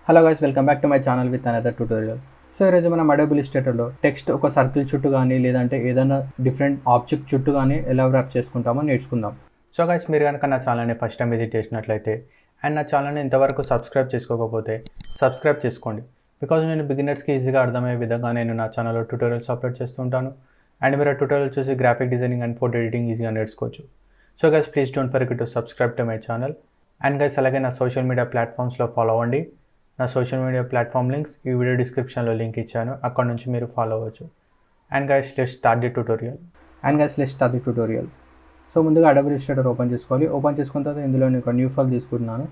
Hello guys, welcome back to my channel with another tutorial. So ఈరోజు మనం Adobe ఇలస్ట్రేటర్లో text ఒక circle చుట్టూ కానీ లేదంటే ఏదైనా డిఫరెంట్ ఆబ్జెక్ట్ చుట్టూ కానీ ఎలా ర్యాప్ చేసుకుంటామో నేర్చుకుందాం. సో గైస్, మీరు కనుక నా ఛానల్ని ఫస్ట్ టైం విజిట్ చేసినట్లయితే అండ్ నా ఛానల్ని ఇంతవరకు సబ్స్క్రైబ్ చేసుకోకపోతే సబ్స్క్రైబ్ చేసుకోండి. బికాజ్ నేను బిగినర్స్కి ఈజీగా అర్థమయ్యే విధంగా నేను నా ఛానల్లో ట్యూటోరియల్స్ అప్లోడ్ చేస్తుంటాను. అండ్ మీరు ఆ ట్యూటోరియల్ చూసి graphic designing and photo editing ఈజీగా నేర్చుకోవచ్చు. So guys, please don't forget to subscribe to my channel. And guys, అలాగే నా సోషల్ మీడియా ప్లాట్ఫామ్స్లో ఫాలో అవ్వండి. నా సోషల్ మీడియా ప్లాట్ఫామ్ లింక్స్ ఈ వీడియో డిస్క్రిప్షన్లో లింక్ ఇచ్చాను, అక్కడ నుంచి మీరు ఫాలో అవ్వచ్చు. And guys, let's start the tutorial. So ముందుగా అడోబ్ ఇలస్ట్రేటర్ ఓపెన్ చేసుకోవాలి. ఓపెన్ చేసుకున్న తర్వాత ఇందులో నేను ఒక న్యూ ఫైల్ తీసుకుంటున్నాను.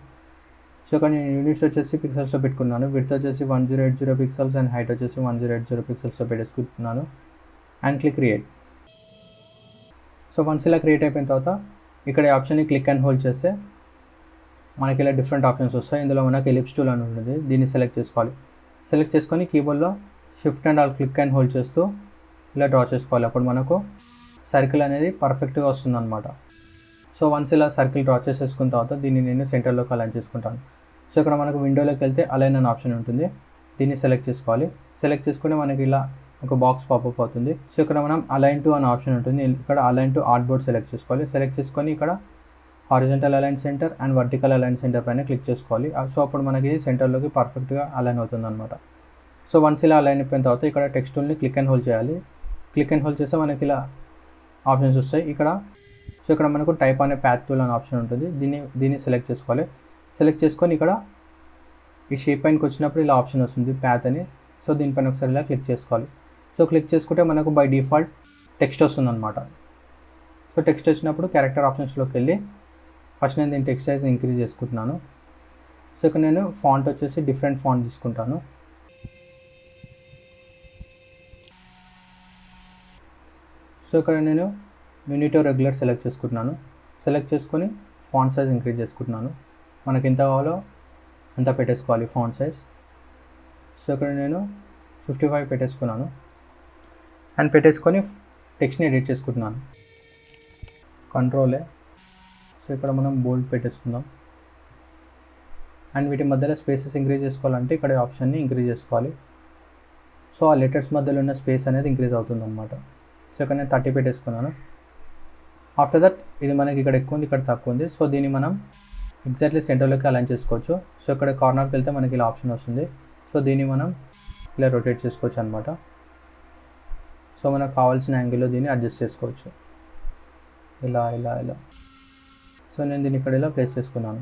సో ఇక్కడ నేను యూనిట్స్ వచ్చేసి పిక్సెల్స్లో పెట్టుకున్నాను. విడ్త్ వచ్చేసి 1080 పిక్సెల్స్ అండ్ హైట్ వచ్చేసి 1080 పిక్సెల్స్లో పెట్టేసుకుంటున్నాను. And click create. So once ఇలా క్రియేట్ అయిపోయిన తర్వాత ఇక్కడ ఈ ఆప్షన్ని క్లిక్ అండ్ హోల్డ్ చేస్తే మనకి ఇలా డిఫరెంట్ ఆప్షన్స్ వస్తాయి. ఇందులో మనకి ఎలిప్స్ టూల్ అని ఉంటుంది, దీన్ని సెలెక్ట్ చేసుకోవాలి. సెలెక్ట్ చేసుకొని కీబోర్డ్లో shift and alt click and hold చేస్తూ ఇలా డ్రా చేసుకోవాలి. అప్పుడు మనకు సర్కిల్ అనేది పర్ఫెక్ట్గా వస్తుందన్నమాట. సో వన్స్ ఇలా సర్కిల్ డ్రా చేసేసుకున్న తర్వాత దీన్ని నేను సెంటర్లోకి అలైన్ చేసుకుంటాను. సో ఇక్కడ మనకు విండోలోకి వెళ్తే అలైన్ అనే ఆప్షన్ ఉంటుంది, దీన్ని సెలెక్ట్ చేసుకోవాలి. సెలెక్ట్ చేసుకుంటే మనకి ఇలా ఒక బాక్స్ పాపప్ అవుతుంది. సో ఇక్కడ మనం అలైన్ టు అనే ఆప్షన్ ఉంటుంది, ఇక్కడ align to art board select చేసుకోవాలి. సెలెక్ట్ చేసుకొని ఇక్కడ horizontal align centre and vertical align centre పైన క్లిక్ చేసుకోవాలి. సో అప్పుడు మనకి సెంటర్లోకి పర్ఫెక్ట్గా అలైన్ అవుతుంది అనమాట. సో వన్స్ ఇలా అలైన్ అయిపోయిన తర్వాత ఇక్కడ టెక్స్ట్ టూల్ని క్లిక్ అండ్ హోల్డ్ చేయాలి. క్లిక్ అండ్ హోల్డ్ చేస్తే మనకి ఇలా ఆప్షన్స్ వస్తాయి. ఇక్కడ మనకు టైప్ అనే ప్యాత్ టూల్ అనే ఆప్షన్ ఉంటుంది, దీన్ని సెలెక్ట్ చేసుకోవాలి. సెలెక్ట్ చేసుకొని ఇక్కడ ఈ షేప్ పైనకి వచ్చినప్పుడు ఇలా ఆప్షన్ వస్తుంది ప్యాత్ అని. సో దీనిపైన ఒకసారి ఇలా క్లిక్ చేసుకోవాలి. సో క్లిక్ చేసుకుంటే మనకు బై డిఫాల్ట్ టెక్స్ట్ వస్తుంది అనమాట. సో టెక్స్ట్ వచ్చినప్పుడు క్యారెక్టర్ ఆప్షన్స్లోకి వెళ్ళి ఫస్ట్ నేను దీని టెక్స్ట్ సైజ్ ఇంక్రీజ్ చేసుకుంటున్నాను. సో ఇక్కడ నేను ఫాంట్ వచ్చేసి డిఫరెంట్ ఫాంట్ తీసుకుంటాను. సో ఇక్కడ నేను యూనిటో రెగ్యులర్ సెలెక్ట్ చేసుకుంటున్నాను. సెలెక్ట్ చేసుకొని ఫాంట్ సైజ్ ఇంక్రీజ్ చేసుకుంటున్నాను. మనకి ఎంత కావాలో అంత పెట్టేసుకోవాలి ఫాంట్ సైజ్. సో ఇక్కడ నేను 55 పెట్టేసుకున్నాను అండ్ పెట్టేసుకొని టెక్స్ట్ని ఎడిట్ చేసుకుంటున్నాను. కంట్రోలే. సో ఇక్కడ మనం బోల్డ్ పెట్టేసుకుందాం. అండ్ వీటి మధ్యలో స్పేసెస్ ఇంక్రీజ్ చేసుకోవాలంటే ఇక్కడ ఆప్షన్ని ఇంక్రీజ్ చేసుకోవాలి. సో ఆ లెటర్స్ మధ్యలో ఉన్న స్పేస్ అనేది ఇంక్రీజ్ అవుతుంది అనమాట. సో ఇక్కడ నేను 30 పెట్టేసుకున్నాను. ఆఫ్టర్ దట్ ఇది మనకి ఇక్కడ ఎక్కువ ఉంది, ఇక్కడ తక్కువ ఉంది. సో దీన్ని మనం ఎగ్జాక్ట్లీ సెంటర్లోకి అలైన్ చేసుకోవచ్చు. సో ఇక్కడ కార్నర్కి వెళ్తే మనకి ఇలా ఆప్షన్ వస్తుంది. సో దీన్ని మనం ఇలా రొటేట్ చేసుకోవచ్చు అనమాట. సో మనకు కావాల్సిన యాంగిల్లో దీన్ని అడ్జస్ట్ చేసుకోవచ్చు, ఇలా ఇలా ఇలా. సో నేను దీన్ని ఇక్కడ ఇలా ప్లేస్ చేసుకున్నాను.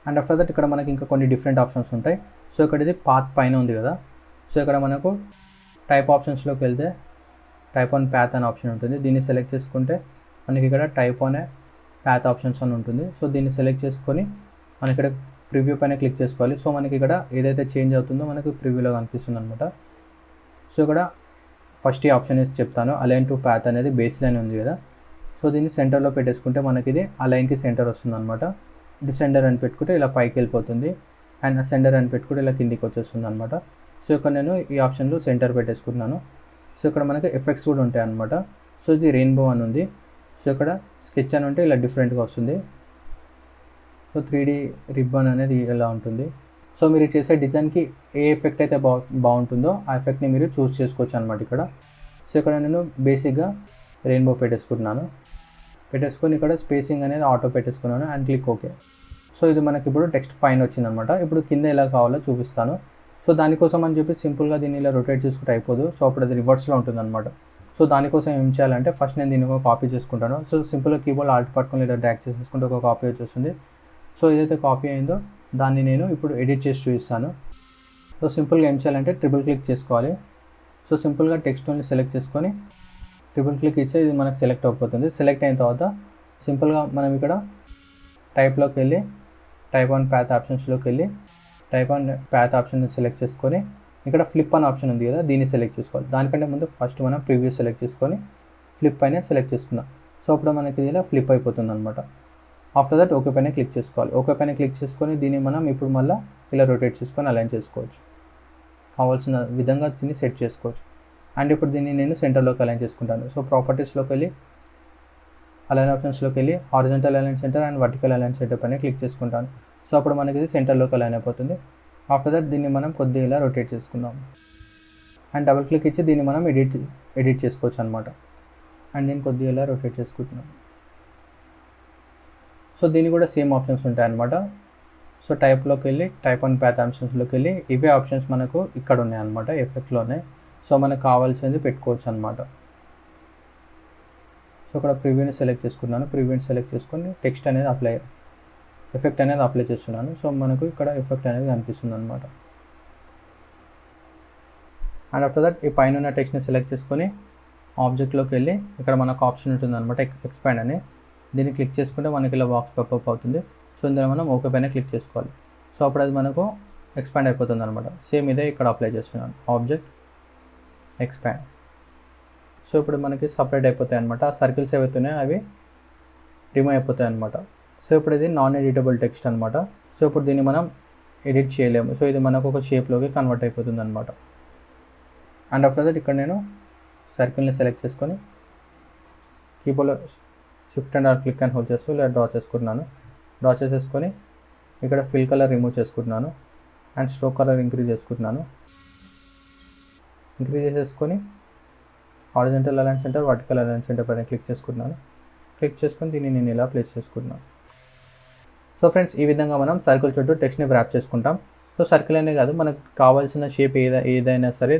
అండ్ ఆఫ్టర్ దట్ ఇక్కడ మనకి ఇంకా కొన్ని డిఫరెంట్ ఆప్షన్స్ ఉంటాయి. సో ఇక్కడ ఇది పాత్ పైన ఉంది కదా. సో ఇక్కడ మనకు టైప్ ఆప్షన్స్లోకి వెళ్తే టైప్ ఆన్ ప్యాత్ అనే ఆప్షన్ ఉంటుంది, దీన్ని సెలెక్ట్ చేసుకుంటే మనకి ఇక్కడ టైప్ ఆన్ ప్యాత్ ఆప్షన్స్ అని ఉంటుంది. సో దీన్ని సెలెక్ట్ చేసుకొని మనకి ఇక్కడ ప్రివ్యూ పైన క్లిక్ చేసుకోవాలి. సో మనకి ఇక్కడ ఏదైతే చేంజ్ అవుతుందో మనకు ప్రివ్యూలో కనిపిస్తుంది అనమాట. సో ఇక్కడ ఫస్ట్ ఈ ఆప్షన్ వేసి చెప్తాను. అలైన్ టు ప్యాత్ అనేది బేస్ లైన్ ఉంది కదా. సో దీన్ని సెంటర్లో పెట్టేసుకుంటే మనకి ఇది అలైన్కి సెంటర్ వస్తుంది అనమాట. డిసెండర్ అని పెట్టుకుంటే ఇలా పైకి వెళ్ళిపోతుంది అండ్ అసెండర్ అని పెట్టుకుంటే ఇలా కిందికి వచ్చేస్తుంది అనమాట. సో ఇక్కడ నేను ఈ ఆప్షన్లో సెంటర్ పెట్టేసుకుంటున్నాను. సో ఇక్కడ మనకి ఎఫెక్ట్స్ కూడా ఉంటాయి అనమాట. సో ఇది రెయిన్బో అని ఉంది. సో ఇక్కడ స్కెచ్ అని ఉంటే ఇలా డిఫరెంట్గా వస్తుంది. సో 3D రిబ్బన్ అనేది ఇలా ఉంటుంది. సో మీరు చేసే డిజైన్కి ఏ ఎఫెక్ట్ అయితే బాగుంటుందో ఆ ఎఫెక్ట్ని మీరు చూస్ చేసుకోవచ్చు అనమాట ఇక్కడ. సో ఇక్కడ నేను బేసిక్గా రెయిన్బో పెట్టేసుకుంటున్నాను. పెట్టేసుకొని ఇక్కడ స్పేసింగ్ అనేది ఆటో పెట్టేసుకున్నాను అండ్ క్లిక్ ఓకే. సో ఇది మనకి ఇప్పుడు టెక్స్ట్ పైన వచ్చిందనమాట. ఇప్పుడు కింద ఎలా కావాలో చూపిస్తాను. సో దానికోసం అని చెప్పి సింపుల్గా దీన్ని ఇలా రొటేట్ చేసుకుంటే అయిపోదు. సో అప్పుడు అది రివర్స్లో ఉంటుంది అనమాట. సో దానికోసం ఏం చేయాలంటే ఫస్ట్ నేను దీన్ని ఒక కాపీ చేసుకుంటాను. సో సింపుల్గా కీబోర్డ్ ఆల్ట్ పట్టుకొని ఇలా డ్రాగ్ చేసేసుకుంటే ఒక కాపీ వచ్చేస్తుంది. సో ఏదైతే కాపీ అయిందో దాన్ని నేను ఇప్పుడు ఎడిట్ చేసి చూపిస్తాను. సో సింపుల్గా ఏం చేయాలంటే ట్రిపుల్ క్లిక్ చేసుకోవాలి. సో సింపుల్గా టెక్స్ట్ టూల్ని సెలెక్ట్ చేసుకొని ట్రిపుల్ క్లిక్ ఇస్తే ఇది మనకు సెలెక్ట్ అయిపోతుంది. సెలెక్ట్ అయిన తర్వాత సింపుల్గా మనం ఇక్కడ టైప్లోకి వెళ్ళి టైప్ ఆన్ ప్యాత్ ఆప్షన్స్లోకి వెళ్ళి type on path option select చేసుకొని ఇక్కడ ఫ్లిప్ అనే ఆప్షన్ ఉంది కదా, దీన్ని సెలెక్ట్ చేసుకోవాలి. దానికంటే ముందు ఫస్ట్ మనం ప్రివ్యూ సెలెక్ట్ చేసుకొని ఫ్లిప్ పైన సెలెక్ట్ చేసుకుందాం. సో అప్పుడు మనకి ఇలా ఫ్లిప్ అయిపోతుంది అనమాట. ఆఫ్టర్ దట్ ఓకే పైన క్లిక్ చేసుకోవాలి. ఓకే పైన క్లిక్ చేసుకొని దీన్ని మనం ఇప్పుడు మళ్ళీ ఇలా రొటేట్ చేసుకొని అలైన్ చేసుకోవచ్చు, కావాల్సిన విధంగా దీన్ని సెట్ చేసుకోవచ్చు. అండ్ ఇప్పుడు దీన్ని నేను సెంటర్లోకి అలైన్ చేసుకుంటాను. సో ప్రాపర్టీస్లోకి వెళ్ళి అలైన్ ఆప్షన్స్లోకి వెళ్ళి horizontal align centre and vertical align centre పైన క్లిక్ చేసుకుంటాను. సో అప్పుడు మనకి ఇది సెంటర్లోకి అలైన్ అయిపోతుంది. ఆఫ్టర్ దట్ దీన్ని మనం కొద్దిగా ఇలా రొటేట్ చేసుకుందాం అండ్ డబుల్ క్లిక్ ఇచ్చి దీన్ని మనం ఎడిట్ చేసుకోవచ్చు అనమాట. అండ్ దీన్ని కొద్దిగా ఇలా రొటేట్ చేసుకుంటున్నాం. సో దీనికి కూడా సేమ్ ఆప్షన్స్ ఉంటాయి అన్నమాట. సో టైప్లోకి వెళ్ళి టైప్ అండ్ ప్యాత్ ఆప్షన్స్లోకి వెళ్ళి ఇవే ఆప్షన్స్ మనకు ఇక్కడ ఉన్నాయి అనమాట, ఎఫెక్ట్లోనే. సో మనకు కావాల్సింది పెట్టుకోవచ్చు అనమాట. సో ఇక్కడ ప్రివ్యూని సెలెక్ట్ చేసుకున్నాను. ప్రివ్యూని సెలెక్ట్ చేసుకొని టెక్స్ట్ అనేది ఎఫెక్ట్ అనేది అప్లై చేస్తున్నాను. సో మనకు ఇక్కడ ఎఫెక్ట్ అనేది కనిపిస్తుంది అనమాట. అండ్ ఆఫ్టర్ దట్ ఈ పైన ఉన్న టెక్స్ట్ని సెలెక్ట్ చేసుకొని ఆబ్జెక్ట్లోకి వెళ్ళి ఇక్కడ మనకు ఆప్షన్ ఉంటుంది అనమాట, ఎక్స్పాండ్ అని. దీన్ని క్లిక్ చేసుకుంటే మనకి ఇలా బాక్స్ పాపప్ అవుతుంది. సో ఇందులో మనం ఓకే పైన క్లిక్ చేసుకోవాలి. సో అప్పుడు అది మనకు ఎక్స్పాండ్ అయిపోతుంది అనమాట. సేమ్ ఇదే ఇక్కడ అప్లై చేస్తున్నాను, ఆబ్జెక్ట్ ఎక్స్పాండ్. సో ఇప్పుడు మనకి సపరేట్ అయిపోతాయి అనమాట. ఆ సర్కిల్స్ ఏవైతున్నాయో అవి రిమూవ్ అయిపోతాయి అనమాట. సో ఇప్పుడు ఇది నాన్ ఎడిటబుల్ టెక్స్ట్ అనమాట. సో ఇప్పుడు దీన్ని మనం ఎడిట్ చేయలేము. సో ఇది మనకు ఒక షేప్లోకి కన్వర్ట్ అయిపోతుంది అనమాట. అండ్ ఆఫ్టర్ దట్ ఇక్కడ నేను సర్కిల్ని సెలెక్ట్ చేసుకొని కీబోర్డ్లో shift and alt click and hold చేస్తూ ఇలా డ్రా చేసుకుంటున్నాను. డ్రా చేసేసుకొని ఇక్కడ ఫిల్ కలర్ రిమూవ్ చేసుకుంటున్నాను అండ్ స్ట్రోక్ కలర్ ఇంక్రీజ్ చేసుకుంటున్నాను. ఇంక్రీజ్ చేసేసుకొని horizontal align centre, vertical align centre పైన క్లిక్ చేసుకుంటున్నాను. క్లిక్ చేసుకొని దీన్ని నేను ఇలా ప్లేస్ చేసుకుంటున్నాను. సో ఫ్రెండ్స్, ఈ విధంగా మనం సర్కిల్ చుట్టూ టెక్స్ట్ని వ్రాప్ చేసుకుంటాం. సో సర్కిల్ అనే కాదు, మనకు కావాల్సిన షేప్ ఏదైనా సరే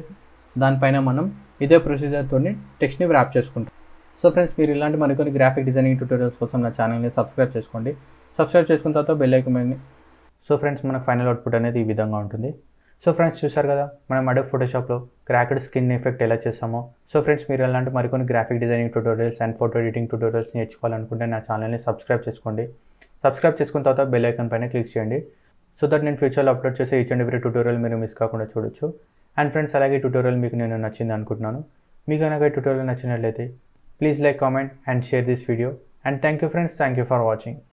దానిపైన మనం ఇదే ప్రొసీజర్తో టెక్స్ట్ని వ్రాప్ చేసుకుంటాం. సో ఫ్రెండ్స్, మీరు ఇలాంటి మరికొన్ని గ్రాఫిక్ డిజైనింగ్ ట్యూటోరియల్స్ కోసం నా ఛానల్ని సబ్స్క్రైబ్ చేసుకోండి. సబ్స్క్రైబ్ చేసుకున్న తర్వాత బెల్ ఐకాన్. సో ఫ్రెండ్స్, మనకు ఫైనల్ అవుట్పుట్ అనేది ఈ విధంగా ఉంటుంది. సో ఫ్రెండ్స్, చూసారు కదా మనం అడోబ్ ఫోటోషాప్లో క్రాక్డ్ స్కిన్ ఎఫెక్ట్ ఎలా చేస్తామో. సో ఫ్రెండ్స్, మీరు అలాంటి మరికొన్ని graphic designing tutorials and photo editing tutorials నేర్చుకోవాలనుకుంటే నా ఛానల్ని సబ్స్క్రైబ్ చేసుకోండి. సబ్స్క్రైబ్ చేసుకున్న తర్వాత బెల్ ఐకాన్ పైన క్లిక్ చేయండి. సో దట్ నేను ఫ్యూచర్లో అప్లోడ్ చేసే ఈచ్ అండ్ ఎవ్రీ ట్యూటోరియల్ మీరు మిస్ కాకుండా చూడొచ్చు. అండ్ ఫ్రెండ్స్, అలాగే ట్యూటోరియల్ మీకు నేను నచ్చింది అనుకుంటున్నాను. మీకు కనుక ట్యూటోరియల్ నచ్చినట్లయితే please like, comment and share this video. And thank you friends, thank you for watching.